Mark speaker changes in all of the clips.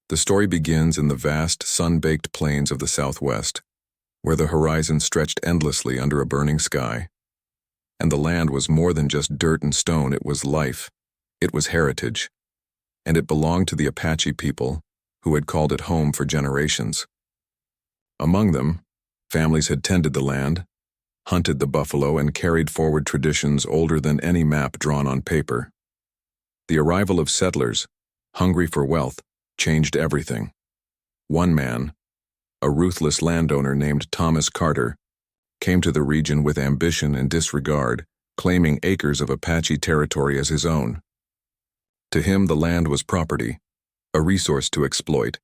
Speaker 1: The story begins in the vast, sun-baked plains of the Southwest, where the horizon stretched endlessly under a burning sky. And the land was more than just dirt and stone, it was life, it was heritage, and it belonged to the Apache people, who had called it home for generations. Among them, families had tended the land, hunted the buffalo, and carried forward traditions older than any map drawn on paper. The arrival of settlers, hungry for wealth, changed everything. One man, a ruthless landowner named Thomas Carter, came to the region with ambition and disregard, claiming acres of Apache territory as his own. To him, the land was property, a resource to exploit,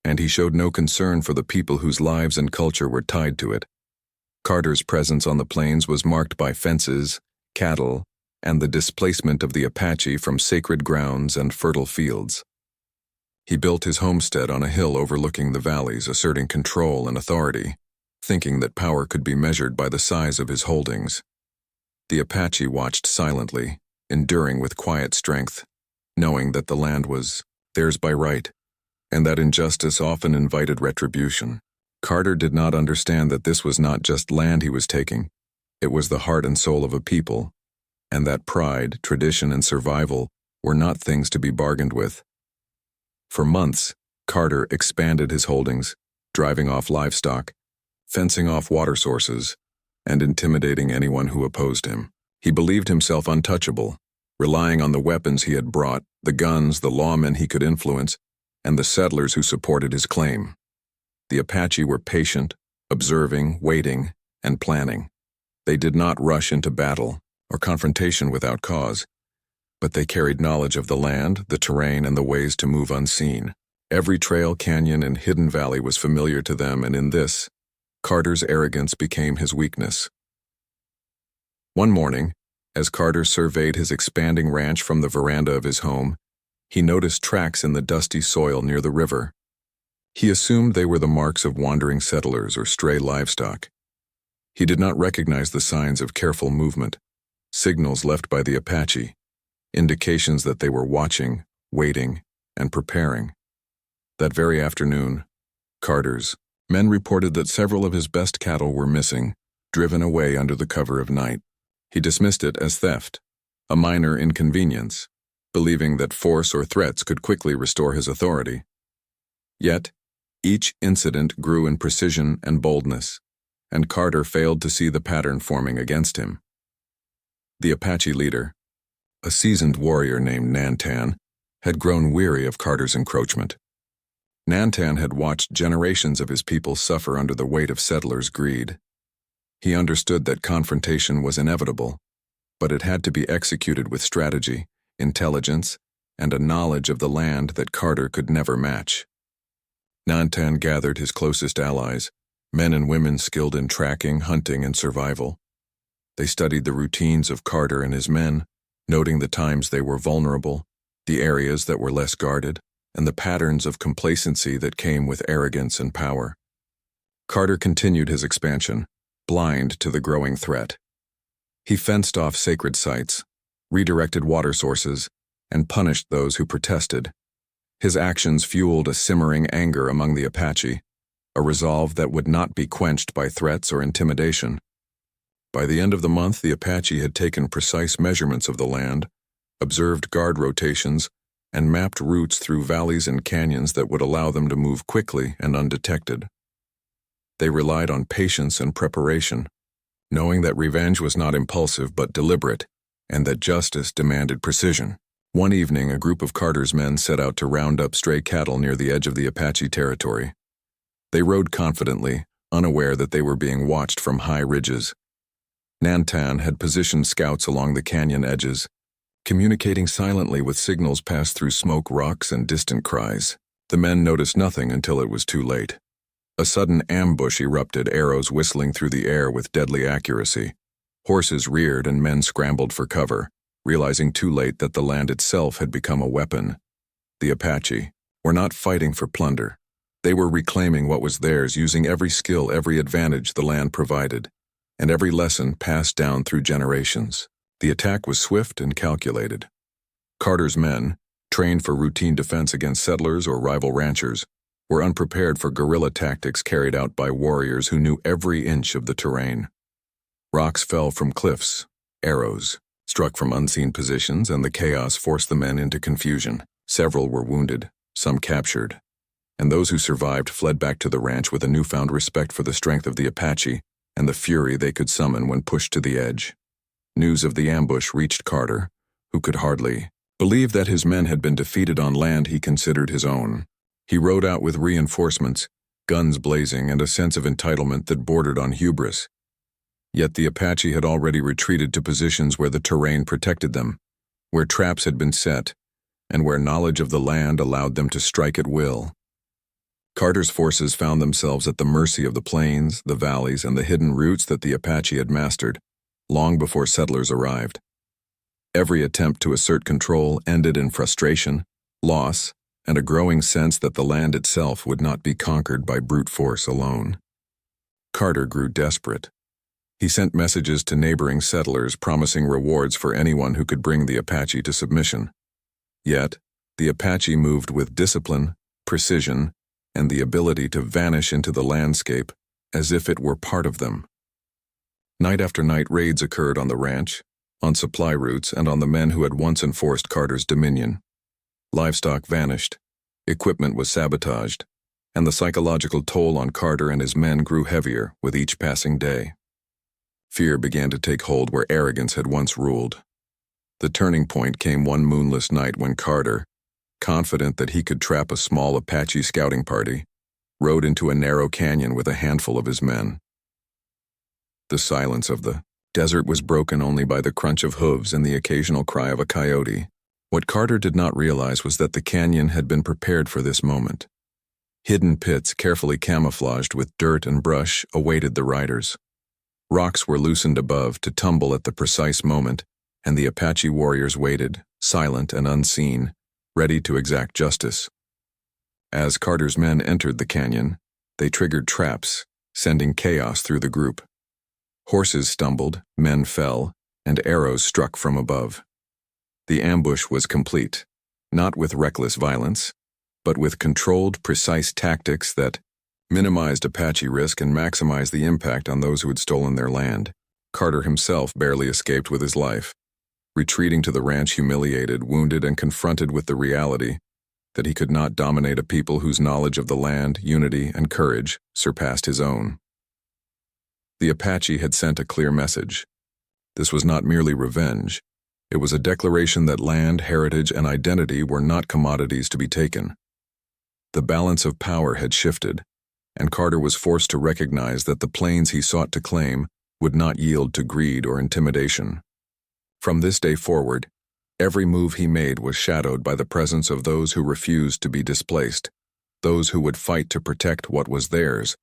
Speaker 1: and he showed no concern for the people whose lives and culture were tied to it. Carter's presence on the plains was marked by fences, cattle, and the displacement of the Apache from sacred grounds and fertile fields. He built his homestead on a hill overlooking the valleys, asserting control and authority, thinking that power could be measured by the size of his holdings. The Apache watched silently, enduring with quiet strength, knowing that the land was theirs by right, and that injustice often invited retribution. Carter did not understand that this was not just land he was taking, it was the heart and soul of a people, and that pride, tradition, and survival were not things to be bargained with. For months, Carter expanded his holdings, driving off livestock, fencing off water sources, and intimidating anyone who opposed him. He believed himself untouchable, relying on the weapons he had brought, the guns, the lawmen he could influence, and the settlers who supported his claim. The Apache were patient, observing, waiting, and planning. They did not rush into battle or confrontation without cause, but they carried knowledge of the land, the terrain, and the ways to move unseen. Every trail, canyon, and hidden valley was familiar to them, and in this, Carter's arrogance became his weakness. One morning, as Carter surveyed his expanding ranch from the veranda of his home, he noticed tracks in the dusty soil near the river. He assumed they were the marks of wandering settlers or stray livestock. He did not recognize the signs of careful movement, signals left by the Apache, indications that they were watching, waiting, and preparing. That very afternoon, Carter's men reported that several of his best cattle were missing, driven away under the cover of night. He dismissed it as theft, a minor inconvenience, believing that force or threats could quickly restore his authority. Yet, each incident grew in precision and boldness, and Carter failed to see the pattern forming against him. The Apache leader, a seasoned warrior named Nantan, had grown weary of Carter's encroachment. Nantan had watched generations of his people suffer under the weight of settlers' greed. He understood that confrontation was inevitable, but it had to be executed with strategy, intelligence, and a knowledge of the land that Carter could never match. Nantan gathered his closest allies, men and women skilled in tracking, hunting, and survival. They studied the routines of Carter and his men, noting the times they were vulnerable, the areas that were less guarded, and the patterns of complacency that came with arrogance and power. Carter continued his expansion, blind to the growing threat. He fenced off sacred sites, redirected water sources, and punished those who protested. His actions fueled a simmering anger among the Apache, a resolve that would not be quenched by threats or intimidation. By the end of the month, the Apache had taken precise measurements of the land, observed guard rotations, and mapped routes through valleys and canyons that would allow them to move quickly and undetected. They relied on patience and preparation, knowing that revenge was not impulsive but deliberate, and that justice demanded precision. One evening, a group of Carter's men set out to round up stray cattle near the edge of the Apache territory. They rode confidently, unaware that they were being watched from high ridges. Nantan had positioned scouts along the canyon edges, communicating silently with signals passed through smoke, rocks, and distant cries. The men noticed nothing until it was too late. A sudden ambush erupted, arrows whistling through the air with deadly accuracy. Horses reared and men scrambled for cover, realizing too late that the land itself had become a weapon. The Apache were not fighting for plunder. They were reclaiming what was theirs, using every skill, every advantage the land provided, and every lesson passed down through generations. The attack was swift and calculated. Carter's men, trained for routine defense against settlers or rival ranchers, were unprepared for guerrilla tactics carried out by warriors who knew every inch of the terrain. Rocks fell from cliffs, arrows struck from unseen positions, and the chaos forced the men into confusion. Several were wounded, some captured, and those who survived fled back to the ranch with a newfound respect for the strength of the Apache and the fury they could summon when pushed to the edge. News of the ambush reached Carter, who could hardly believe that his men had been defeated on land he considered his own. He rode out with reinforcements, guns blazing, and a sense of entitlement that bordered on hubris. Yet the Apache had already retreated to positions where the terrain protected them, where traps had been set, and where knowledge of the land allowed them to strike at will. Carter's forces found themselves at the mercy of the plains, the valleys, and the hidden routes that the Apache had mastered, long before settlers arrived. Every attempt to assert control ended in frustration, loss, and a growing sense that the land itself would not be conquered by brute force alone. Carter grew desperate. He sent messages to neighboring settlers promising rewards for anyone who could bring the Apache to submission. Yet, the Apache moved with discipline, precision, and the ability to vanish into the landscape as if it were part of them. Night after night, raids occurred on the ranch, on supply routes, and on the men who had once enforced Carter's dominion. Livestock vanished, equipment was sabotaged, and the psychological toll on Carter and his men grew heavier with each passing day. Fear began to take hold where arrogance had once ruled. The turning point came one moonless night when Carter, confident that he could trap a small Apache scouting party, rode into a narrow canyon with a handful of his men. The silence of the desert was broken only by the crunch of hooves and the occasional cry of a coyote. What Carter did not realize was that the canyon had been prepared for this moment. Hidden pits, carefully camouflaged with dirt and brush, awaited the riders. Rocks were loosened above to tumble at the precise moment, and the Apache warriors waited, silent and unseen, ready to exact justice. As Carter's men entered the canyon, they triggered traps, sending chaos through the group. Horses stumbled, men fell, and arrows struck from above. The ambush was complete, not with reckless violence, but with controlled, precise tactics that minimized Apache risk and maximized the impact on those who had stolen their land. Carter himself barely escaped with his life, retreating to the ranch humiliated, wounded, and confronted with the reality that he could not dominate a people whose knowledge of the land, unity, and courage surpassed his own. The Apache had sent a clear message. This was not merely revenge. It was a declaration that land, heritage, and identity were not commodities to be taken. The balance of power had shifted, and Carter was forced to recognize that the plains he sought to claim would not yield to greed or intimidation. From this day forward, every move he made was shadowed by the presence of those who refused to be displaced, those who would fight to protect what was theirs,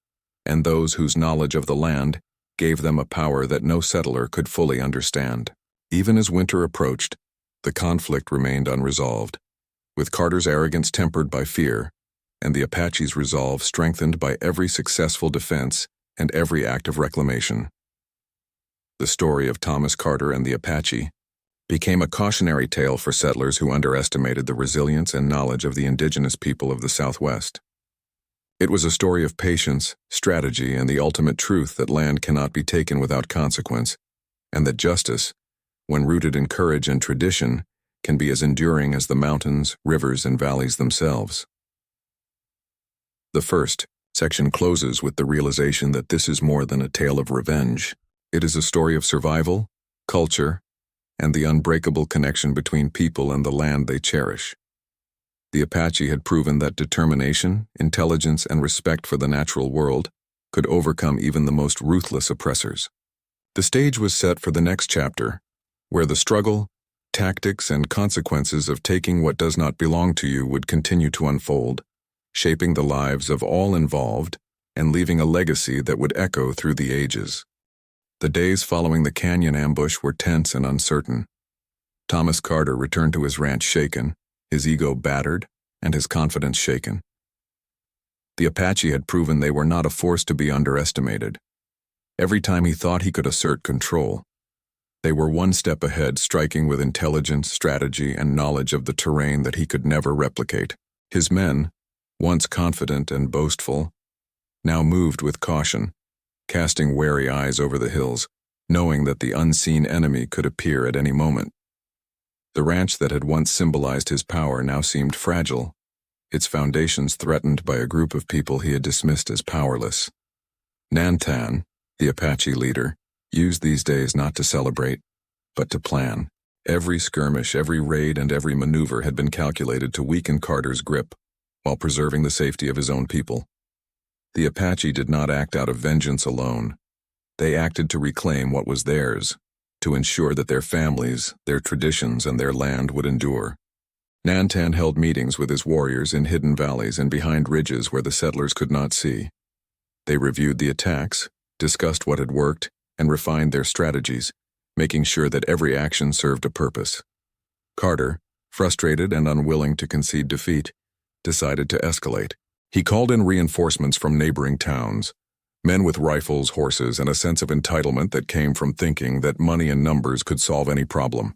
Speaker 1: and those whose knowledge of the land gave them a power that no settler could fully understand. Even as winter approached, the conflict remained unresolved, with Carter's arrogance tempered by fear, and the Apache's resolve strengthened by every successful defense and every act of reclamation. The story of Thomas Carter and the Apache became a cautionary tale for settlers who underestimated the resilience and knowledge of the indigenous people of the Southwest. It was a story of patience, strategy, and the ultimate truth that land cannot be taken without consequence, and that justice, when rooted in courage and tradition, can be as enduring as the mountains, rivers, and valleys themselves. The first section closes with the realization that this is more than a tale of revenge. It is a story of survival, culture, and the unbreakable connection between people and the land they cherish. The Apache had proven that determination, intelligence, and respect for the natural world could overcome even the most ruthless oppressors. The stage was set for the next chapter, where the struggle, tactics, and consequences of taking what does not belong to you would continue to unfold, shaping the lives of all involved and leaving a legacy that would echo through the ages. The days following the canyon ambush were tense and uncertain. Thomas Carter returned to his ranch shaken, his ego battered, and his confidence shaken. The Apache had proven they were not a force to be underestimated. Every time he thought he could assert control, They were one step ahead, striking with intelligence, strategy, and knowledge of the terrain that he could never replicate. His men, once confident and boastful, now moved with caution, casting wary eyes over the hills, knowing that the unseen enemy could appear at any moment. The ranch that had once symbolized his power now seemed fragile, its foundations threatened by a group of people he had dismissed as powerless. Nantan, the Apache leader, used these days not to celebrate, but to plan. Every skirmish, every raid, and every maneuver had been calculated to weaken Carter's grip, while preserving the safety of his own people. The Apache did not act out of vengeance alone. They acted to reclaim what was theirs, to ensure that their families, their traditions, and their land would endure. Nantan held meetings with his warriors in hidden valleys and behind ridges where the settlers could not see. They reviewed the attacks, discussed what had worked, and refined their strategies, making sure that every action served a purpose. Carter, frustrated and unwilling to concede defeat, decided to escalate. He called in reinforcements from neighboring towns, men with rifles, horses, and a sense of entitlement that came from thinking that money and numbers could solve any problem.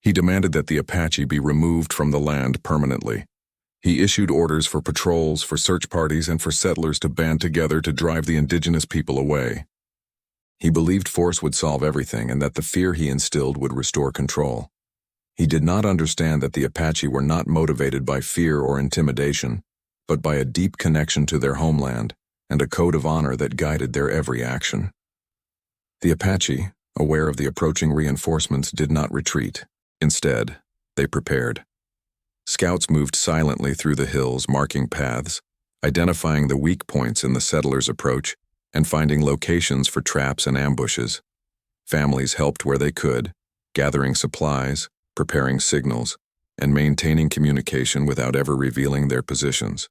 Speaker 1: He demanded that the Apache be removed from the land permanently. He issued orders for patrols, for search parties, and for settlers to band together to drive the indigenous people away. He believed force would solve everything and that the fear he instilled would restore control. He did not understand that the Apache were not motivated by fear or intimidation, but by a deep connection to their homeland and a code of honor that guided their every action. The Apache, aware of the approaching reinforcements, did not retreat. Instead, they prepared. Scouts moved silently through the hills, marking paths, identifying the weak points in the settlers' approach, and finding locations for traps and ambushes. Families helped where they could, gathering supplies, preparing signals, and maintaining communication without ever revealing their positions.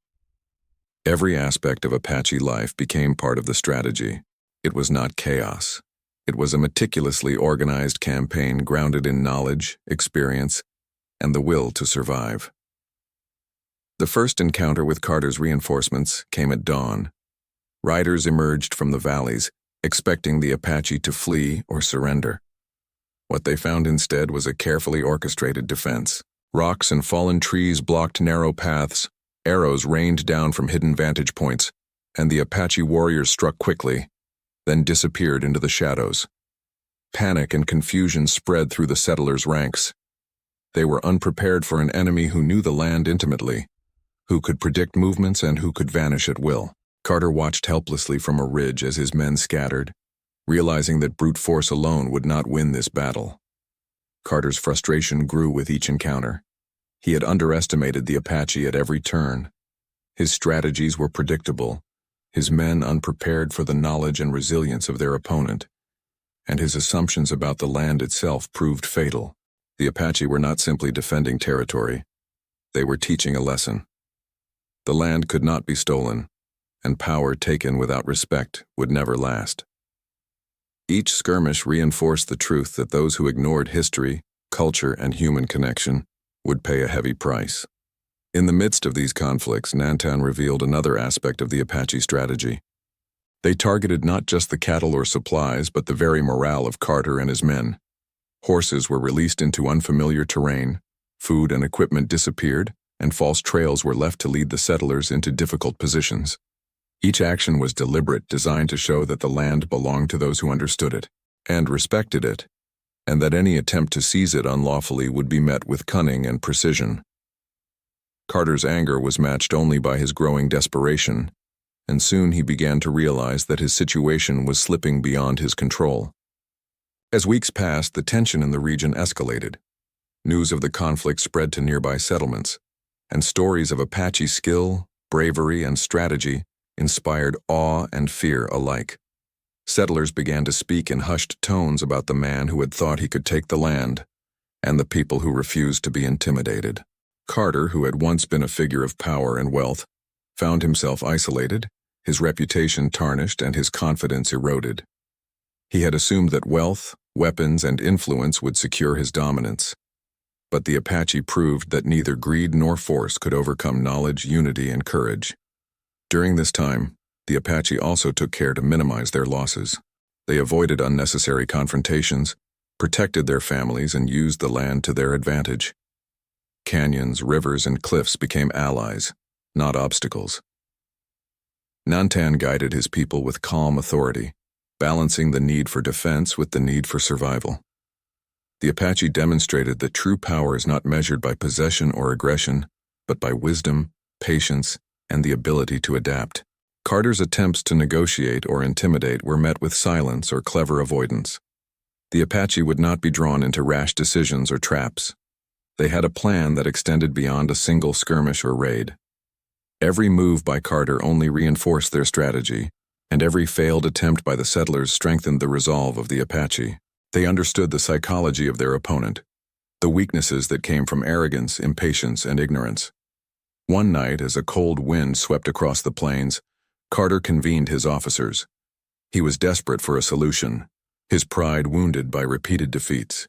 Speaker 1: Every aspect of Apache life became part of the strategy. It was not chaos. It was a meticulously organized campaign grounded in knowledge, experience, and the will to survive. The first encounter with Carter's reinforcements came at dawn. Riders emerged from the valleys, expecting the Apache to flee or surrender. What they found instead was a carefully orchestrated defense. Rocks and fallen trees blocked narrow paths, arrows rained down from hidden vantage points, and the Apache warriors struck quickly, then disappeared into the shadows. Panic and confusion spread through the settlers' ranks. They were unprepared for an enemy who knew the land intimately, who could predict movements and who could vanish at will. Carter watched helplessly from a ridge as his men scattered, realizing that brute force alone would not win this battle. Carter's frustration grew with each encounter. He had underestimated the Apache at every turn. His strategies were predictable, his men unprepared for the knowledge and resilience of their opponent, and his assumptions about the land itself proved fatal. The Apache were not simply defending territory. They were teaching a lesson. The land could not be stolen, and power taken without respect would never last. Each skirmish reinforced the truth that those who ignored history, culture, and human connection would pay a heavy price. In the midst of these conflicts, Nantan revealed another aspect of the Apache strategy. They targeted not just the cattle or supplies, but the very morale of Carter and his men. Horses were released into unfamiliar terrain, food and equipment disappeared, and false trails were left to lead the settlers into difficult positions. Each action was deliberate, designed to show that the land belonged to those who understood it and respected it, and that any attempt to seize it unlawfully would be met with cunning and precision. Carter's anger was matched only by his growing desperation, and soon he began to realize that his situation was slipping beyond his control. As weeks passed, the tension in the region escalated. News of the conflict spread to nearby settlements, and stories of Apache skill, bravery, and strategy inspired awe and fear alike. Settlers began to speak in hushed tones about the man who had thought he could take the land, and the people who refused to be intimidated. Carter, who had once been a figure of power and wealth, found himself isolated, his reputation tarnished, and his confidence eroded. He had assumed that wealth, weapons, and influence would secure his dominance. But the Apache proved that neither greed nor force could overcome knowledge, unity, and courage. During this time, the Apache also took care to minimize their losses. They avoided unnecessary confrontations, protected their families, and used the land to their advantage. Canyons, rivers, and cliffs became allies, not obstacles. Nantan guided his people with calm authority, balancing the need for defense with the need for survival. The Apache demonstrated that true power is not measured by possession or aggression, but by wisdom, patience, and the ability to adapt. Carter's attempts to negotiate or intimidate were met with silence or clever avoidance. The Apache would not be drawn into rash decisions or traps. They had a plan that extended beyond a single skirmish or raid. Every move by Carter only reinforced their strategy, and every failed attempt by the settlers strengthened the resolve of the Apache. They understood the psychology of their opponent, the weaknesses that came from arrogance, impatience, and ignorance. One night, as a cold wind swept across the plains, Carter convened his officers. He was desperate for a solution, his pride wounded by repeated defeats.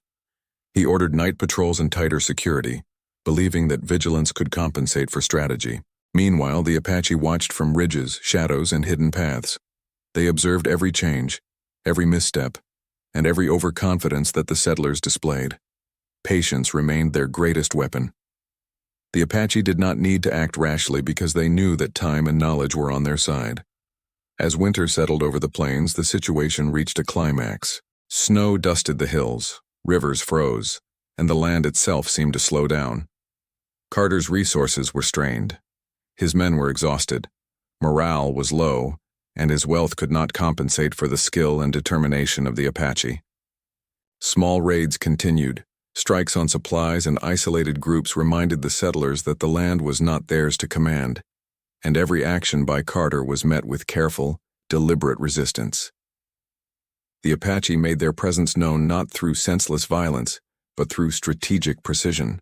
Speaker 1: He ordered night patrols and tighter security, believing that vigilance could compensate for strategy. Meanwhile, the Apache watched from ridges, shadows, and hidden paths. They observed every change, every misstep, and every overconfidence that the settlers displayed. Patience remained their greatest weapon. The Apache did not need to act rashly because they knew that time and knowledge were on their side. As winter settled over the plains, the situation reached a climax. Snow dusted the hills, rivers froze, and the land itself seemed to slow down. Carter's resources were strained. His men were exhausted. Morale was low, and his wealth could not compensate for the skill and determination of the Apache. Small raids continued. Strikes on supplies and isolated groups reminded the settlers that the land was not theirs to command, and every action by Carter was met with careful, deliberate resistance. The Apache made their presence known not through senseless violence, but through strategic precision.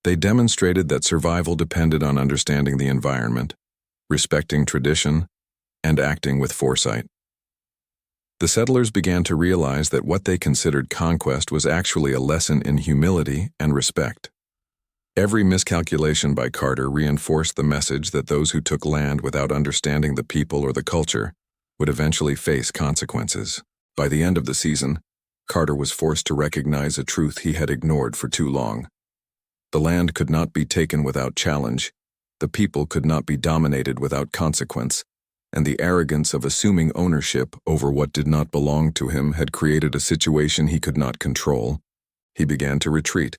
Speaker 1: They demonstrated that survival depended on understanding the environment, respecting tradition, and acting with foresight. The settlers began to realize that what they considered conquest was actually a lesson in humility and respect. Every miscalculation by Carter reinforced the message that those who took land without understanding the people or the culture would eventually face consequences. By the end of the season, Carter was forced to recognize a truth he had ignored for too long. The land could not be taken without challenge, the people could not be dominated without consequence, and the arrogance of assuming ownership over what did not belong to him had created a situation he could not control. He began to retreat,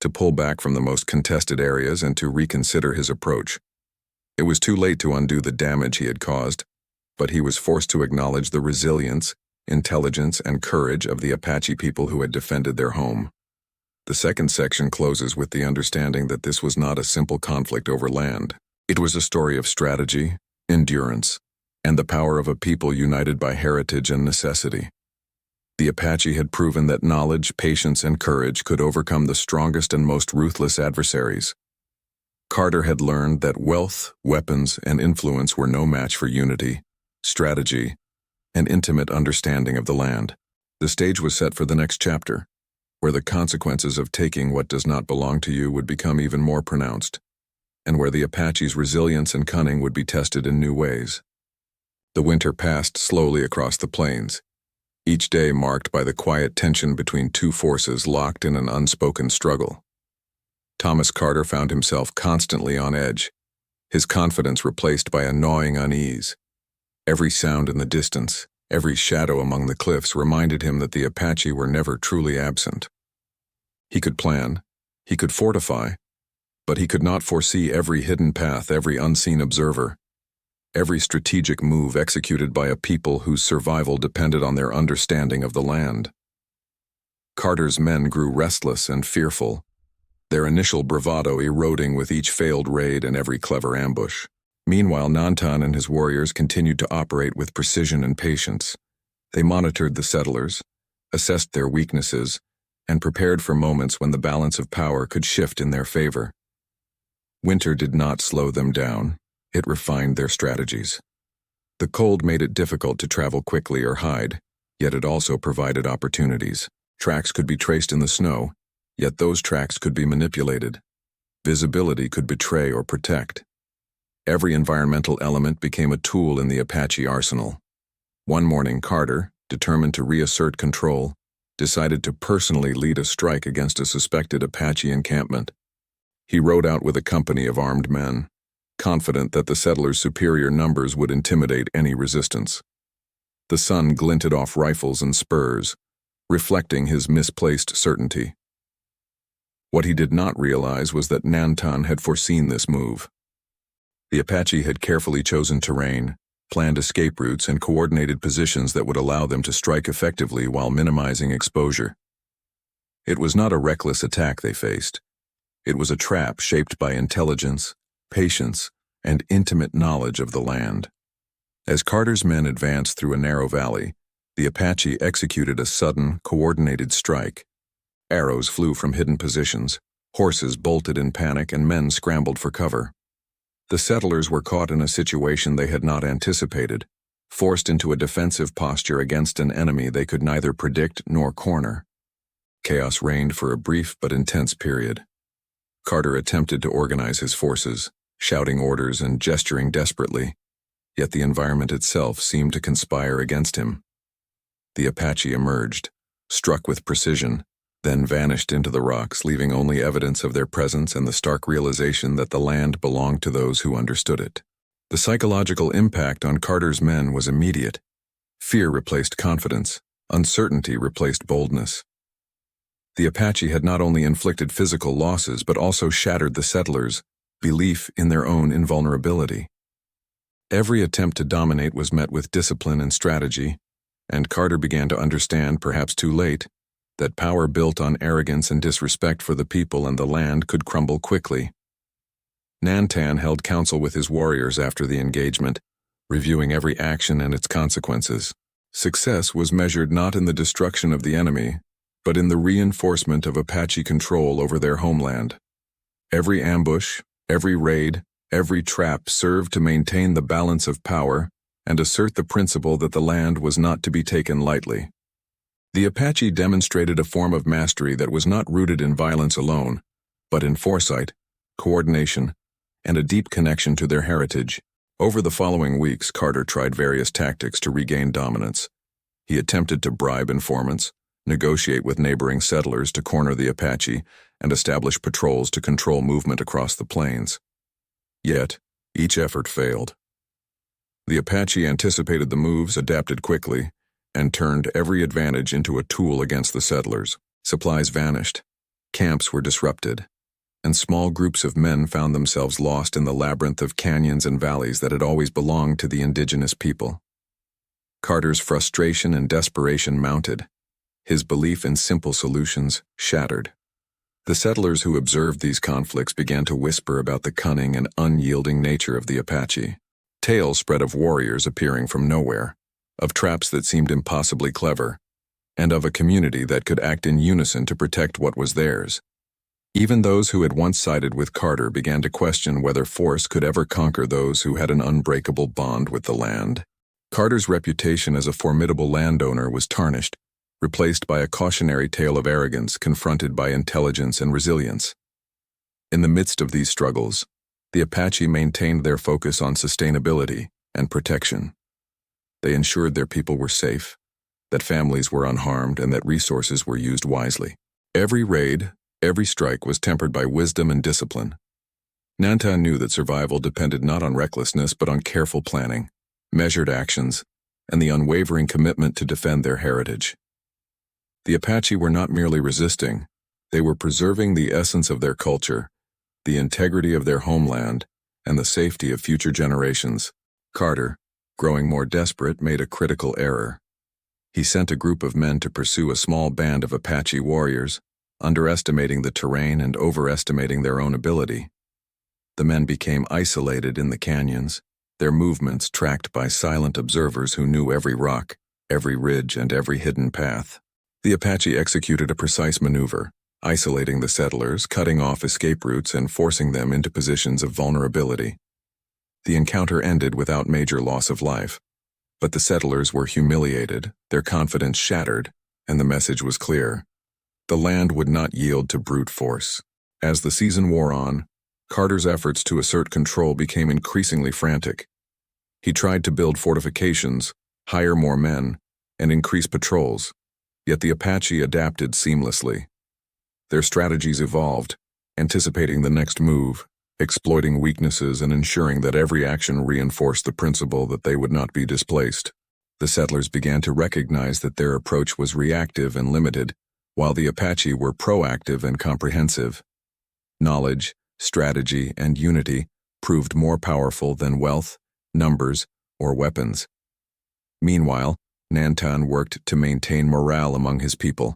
Speaker 1: to pull back from the most contested areas and to reconsider his approach. It was too late to undo the damage he had caused, but he was forced to acknowledge the resilience, intelligence, and courage of the Apache people who had defended their home. The second section closes with the understanding that this was not a simple conflict over land. It was a story of strategy, endurance, and the power of a people united by heritage and necessity. The Apache had proven that knowledge, patience, and courage could overcome the strongest and most ruthless adversaries. Carter had learned that wealth, weapons, and influence were no match for unity, strategy, and intimate understanding of the land. The stage was set for the next chapter, where the consequences of taking what does not belong to you would become even more pronounced, and where the Apache's resilience and cunning would be tested in new ways. The winter passed slowly across the plains, each day marked by the quiet tension between two forces locked in an unspoken struggle. Thomas Carter found himself constantly on edge, his confidence replaced by a gnawing unease. Every sound in the distance, every shadow among the cliffs reminded him that the Apache were never truly absent. He could plan, he could fortify, but he could not foresee every hidden path, every unseen observer, every strategic move executed by a people whose survival depended on their understanding of the land. Carter's men grew restless and fearful, their initial bravado eroding with each failed raid and every clever ambush. Meanwhile, Nantan and his warriors continued to operate with precision and patience. They monitored the settlers, assessed their weaknesses, and prepared for moments when the balance of power could shift in their favor. Winter did not slow them down, it refined their strategies. The cold made it difficult to travel quickly or hide, yet it also provided opportunities. Tracks could be traced in the snow, yet those tracks could be manipulated. Visibility could betray or protect. Every environmental element became a tool in the Apache arsenal. One morning, Carter, determined to reassert control, decided to personally lead a strike against a suspected Apache encampment. He rode out with a company of armed men, confident that the settlers' superior numbers would intimidate any resistance. The sun glinted off rifles and spurs, reflecting his misplaced certainty. What he did not realize was that Nantan had foreseen this move. The Apache had carefully chosen terrain, planned escape routes, and coordinated positions that would allow them to strike effectively while minimizing exposure. It was not a reckless attack they faced. It was a trap shaped by intelligence, patience, and intimate knowledge of the land. As Carter's men advanced through a narrow valley, the Apache executed a sudden, coordinated strike. Arrows flew from hidden positions, horses bolted in panic, and men scrambled for cover. The settlers were caught in a situation they had not anticipated, forced into a defensive posture against an enemy they could neither predict nor corner. Chaos reigned for a brief but intense period. Carter attempted to organize his forces, shouting orders and gesturing desperately, yet the environment itself seemed to conspire against him. The Apache emerged, struck with precision, then vanished into the rocks, leaving only evidence of their presence and the stark realization that the land belonged to those who understood it. The psychological impact on Carter's men was immediate. Fear replaced confidence, uncertainty replaced boldness. The Apache had not only inflicted physical losses but also shattered the settlers' belief in their own invulnerability. Every attempt to dominate was met with discipline and strategy, and Carter began to understand, perhaps too late, that power built on arrogance and disrespect for the people and the land could crumble quickly. Nantan held council with his warriors after the engagement, reviewing every action and its consequences. Success was measured not in the destruction of the enemy, but in the reinforcement of Apache control over their homeland. Every ambush, every raid, every trap served to maintain the balance of power and assert the principle that the land was not to be taken lightly. The Apache demonstrated a form of mastery that was not rooted in violence alone, but in foresight, coordination, and a deep connection to their heritage. Over the following weeks, Carter tried various tactics to regain dominance. He attempted to bribe informants, negotiate with neighboring settlers to corner the Apache, and establish patrols to control movement across the plains. Yet, each effort failed. The Apache anticipated the moves, adapted quickly, and turned every advantage into a tool against the settlers. Supplies vanished, camps were disrupted, and small groups of men found themselves lost in the labyrinth of canyons and valleys that had always belonged to the indigenous people. Carter's frustration and desperation mounted, his belief in simple solutions shattered. The settlers who observed these conflicts began to whisper about the cunning and unyielding nature of the Apache. Tales spread of warriors appearing from nowhere, of traps that seemed impossibly clever, and of a community that could act in unison to protect what was theirs. Even those who had once sided with Carter began to question whether force could ever conquer those who had an unbreakable bond with the land. Carter's reputation as a formidable landowner was tarnished, replaced by a cautionary tale of arrogance confronted by intelligence and resilience. In the midst of these struggles, the Apache maintained their focus on sustainability and protection. They ensured their people were safe, that families were unharmed, and that resources were used wisely. Every raid, every strike was tempered by wisdom and discipline. Nantan knew that survival depended not on recklessness but on careful planning, measured actions, and the unwavering commitment to defend their heritage. The Apache were not merely resisting, they were preserving the essence of their culture, the integrity of their homeland, and the safety of future generations. Carter, growing more desperate, made a critical error. He sent a group of men to pursue a small band of Apache warriors, underestimating the terrain and overestimating their own ability. The men became isolated in the canyons, their movements tracked by silent observers who knew every rock, every ridge, and every hidden path. The Apache executed a precise maneuver, isolating the settlers, cutting off escape routes, and forcing them into positions of vulnerability. The encounter ended without major loss of life, but the settlers were humiliated, their confidence shattered, and the message was clear. The land would not yield to brute force. As the season wore on, Carter's efforts to assert control became increasingly frantic. He tried to build fortifications, hire more men, and increase patrols, Yet the Apache adapted seamlessly. Their strategies evolved, anticipating the next move, exploiting weaknesses and ensuring that every action reinforced the principle that they would not be displaced. The settlers began to recognize that their approach was reactive and limited, while the Apache were proactive and comprehensive. Knowledge, strategy, and unity proved more powerful than wealth, numbers, or weapons. Meanwhile, Nantan worked to maintain morale among his people.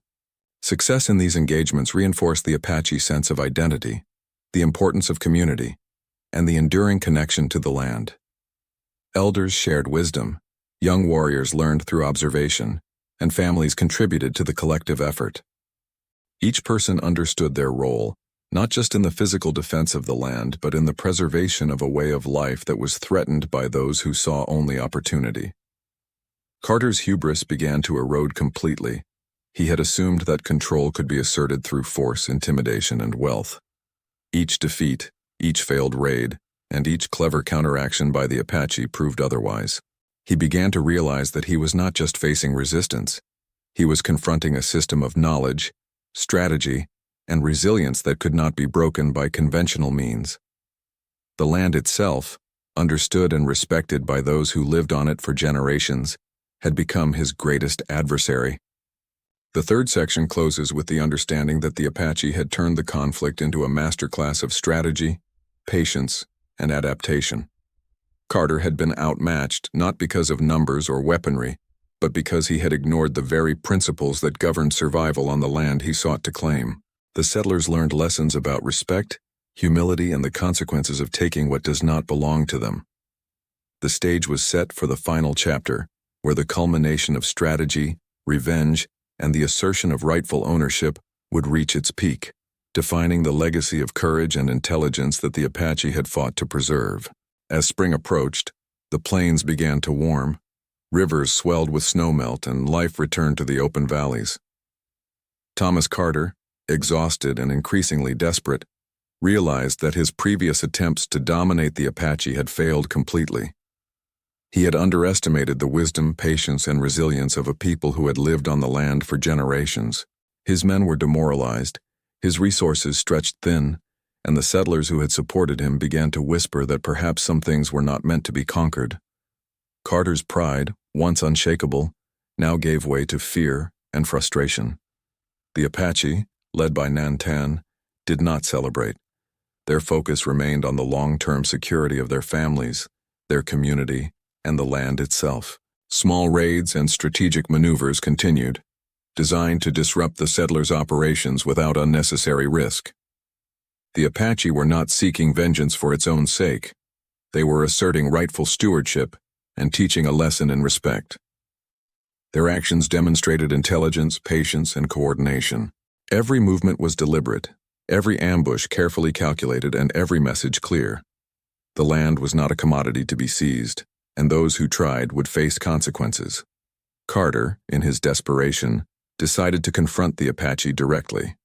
Speaker 1: Success in these engagements reinforced the Apache sense of identity, the importance of community, and the enduring connection to the land. Elders shared wisdom, young warriors learned through observation, and families contributed to the collective effort. Each person understood their role, not just in the physical defense of the land, but in the preservation of a way of life that was threatened by those who saw only opportunity. Carter's hubris began to erode completely. He had assumed that control could be asserted through force, intimidation, and wealth. Each defeat, each failed raid, and each clever counteraction by the Apache proved otherwise. He began to realize that he was not just facing resistance. He was confronting a system of knowledge, strategy, and resilience that could not be broken by conventional means. The land itself, understood and respected by those who lived on it for generations, had become his greatest adversary. The third section closes with the understanding that the Apache had turned the conflict into a masterclass of strategy, patience, and adaptation. Carter had been outmatched not because of numbers or weaponry, but because he had ignored the very principles that governed survival on the land he sought to claim. The settlers learned lessons about respect, humility, and the consequences of taking what does not belong to them. The stage was set for the final chapter, where the culmination of strategy, revenge, and the assertion of rightful ownership would reach its peak, defining the legacy of courage and intelligence that the Apache had fought to preserve. As spring approached, the plains began to warm, rivers swelled with snowmelt, and life returned to the open valleys. Thomas Carter, exhausted and increasingly desperate, realized that his previous attempts to dominate the Apache had failed completely. He had underestimated the wisdom, patience, and resilience of a people who had lived on the land for generations. His men were demoralized, his resources stretched thin, and the settlers who had supported him began to whisper that perhaps some things were not meant to be conquered. Carter's pride, once unshakable, now gave way to fear and frustration. The Apache, led by Nantan, did not celebrate. Their focus remained on the long-term security of their families, their community, and the land itself. Small raids and strategic maneuvers continued, designed to disrupt the settlers' operations without unnecessary risk. The Apache were not seeking vengeance for its own sake. They were asserting rightful stewardship and teaching a lesson in respect. Their actions demonstrated intelligence, patience, and coordination. Every movement was deliberate, every ambush carefully calculated, and every message clear. The land was not a commodity to be seized, and those who tried would face consequences. Carter, in his desperation, decided to confront the Apache directly.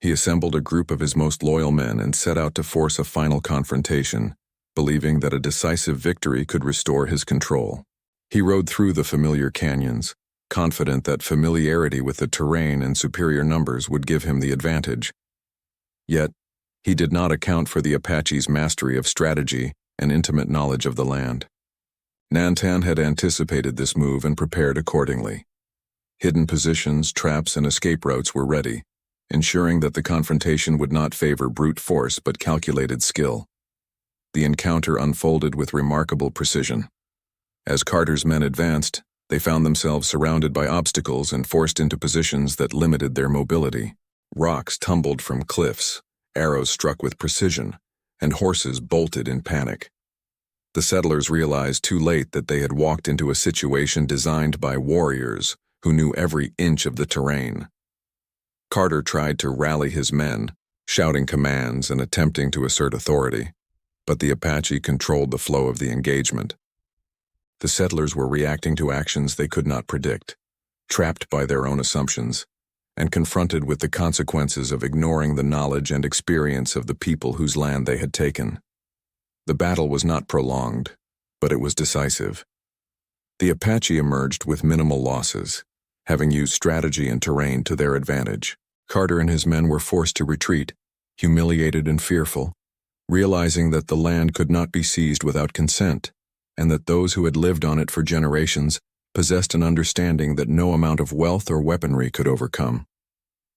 Speaker 1: He assembled a group of his most loyal men and set out to force a final confrontation, believing that a decisive victory could restore his control. He rode through the familiar canyons, confident that familiarity with the terrain and superior numbers would give him the advantage. Yet, he did not account for the Apache's mastery of strategy and intimate knowledge of the land. Nantan had anticipated this move and prepared accordingly. Hidden positions, traps, and escape routes were ready, ensuring that the confrontation would not favor brute force but calculated skill. The encounter unfolded with remarkable precision. As Carter's men advanced, they found themselves surrounded by obstacles and forced into positions that limited their mobility. Rocks tumbled from cliffs, arrows struck with precision, and horses bolted in panic. The settlers realized too late that they had walked into a situation designed by warriors who knew every inch of the terrain. Carter tried to rally his men, shouting commands and attempting to assert authority, but the Apache controlled the flow of the engagement. The settlers were reacting to actions they could not predict, trapped by their own assumptions, and confronted with the consequences of ignoring the knowledge and experience of the people whose land they had taken. The battle was not prolonged, but it was decisive. The Apache emerged with minimal losses, having used strategy and terrain to their advantage. Carter and his men were forced to retreat, humiliated and fearful, realizing that the land could not be seized without consent, and that those who had lived on it for generations possessed an understanding that no amount of wealth or weaponry could overcome.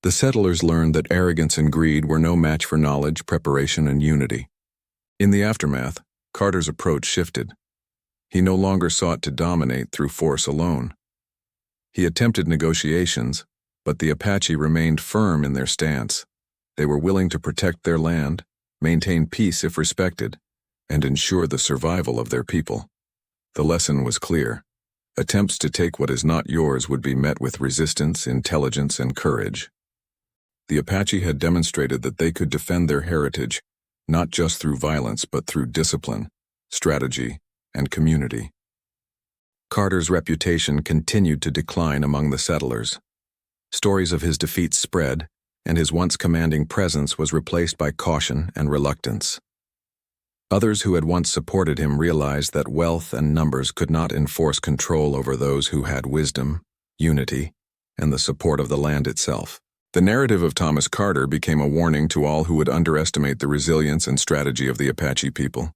Speaker 1: The settlers learned that arrogance and greed were no match for knowledge, preparation, and unity. In the aftermath, Carter's approach shifted. He no longer sought to dominate through force alone. He attempted negotiations, but the Apache remained firm in their stance. They were willing to protect their land, maintain peace if respected, and ensure the survival of their people. The lesson was clear. Attempts to take what is not yours would be met with resistance, intelligence, and courage. The Apache had demonstrated that they could defend their heritage, not just through violence but through discipline, strategy, and community. Carter's reputation continued to decline among the settlers. Stories of his defeats spread, and his once commanding presence was replaced by caution and reluctance. Others who had once supported him realized that wealth and numbers could not enforce control over those who had wisdom, unity, and the support of the land itself. The narrative of Thomas Carter became a warning to all who would underestimate the resilience and strategy of the Apache people.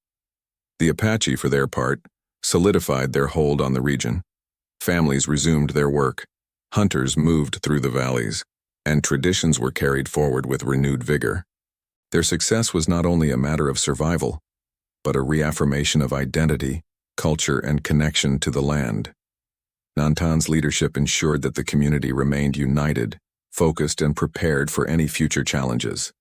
Speaker 1: The Apache, for their part, solidified their hold on the region. Families resumed their work, hunters moved through the valleys, and traditions were carried forward with renewed vigor. Their success was not only a matter of survival, but a reaffirmation of identity, culture, and connection to the land. Nantan's leadership ensured that the community remained united, focused, and prepared for any future challenges.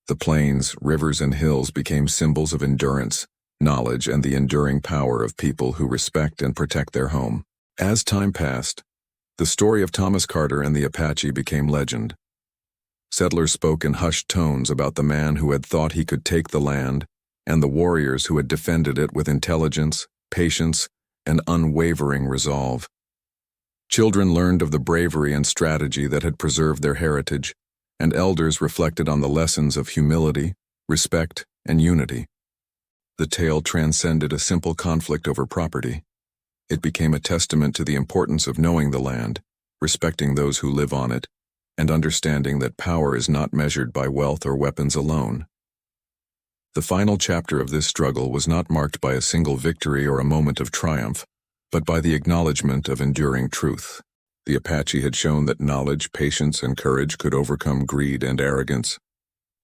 Speaker 1: The plains, rivers, and hills became symbols of endurance, knowledge, and the enduring power of people who respect and protect their home. As time passed, the story of Thomas Carter and the Apache became legend. Settlers spoke in hushed tones about the man who had thought he could take the land, and the warriors who had defended it with intelligence, patience, and unwavering resolve. Children learned of the bravery and strategy that had preserved their heritage, and elders reflected on the lessons of humility, respect, and unity. The tale transcended a simple conflict over property. It became a testament to the importance of knowing the land, respecting those who live on it, and understanding that power is not measured by wealth or weapons alone. The final chapter of this struggle was not marked by a single victory or a moment of triumph, but by the acknowledgement of enduring truth. The Apache had shown that knowledge, patience, and courage could overcome greed and arrogance.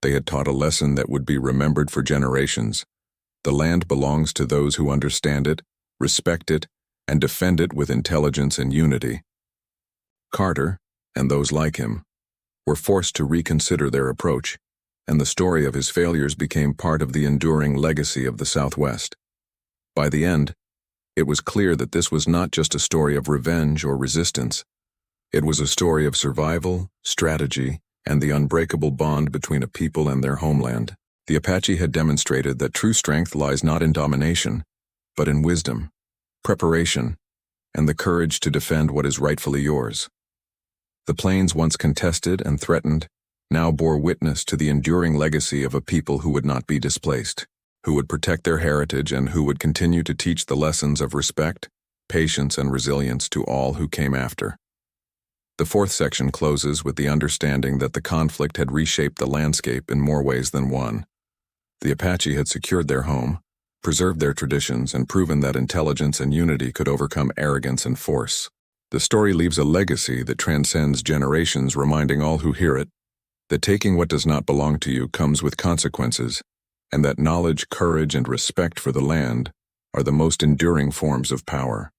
Speaker 1: They had taught a lesson that would be remembered for generations. The land belongs to those who understand it, respect it, and defend it with intelligence and unity. Carter, and those like him, were forced to reconsider their approach, and the story of his failures became part of the enduring legacy of the Southwest. By the end, it was clear that this was not just a story of revenge or resistance. It was a story of survival, strategy, and the unbreakable bond between a people and their homeland. The Apache had demonstrated that true strength lies not in domination, but in wisdom, preparation, and the courage to defend what is rightfully yours. The plains, once contested and threatened, now bore witness to the enduring legacy of a people who would not be displaced, who would protect their heritage, and who would continue to teach the lessons of respect, patience, and resilience to all who came after. The fourth section closes with the understanding that the conflict had reshaped the landscape in more ways than one. The Apache had secured their home, preserved their traditions, and proven that intelligence and unity could overcome arrogance and force. The story leaves a legacy that transcends generations, reminding all who hear it that taking what does not belong to you comes with consequences, and that knowledge, courage, and respect for the land are the most enduring forms of power.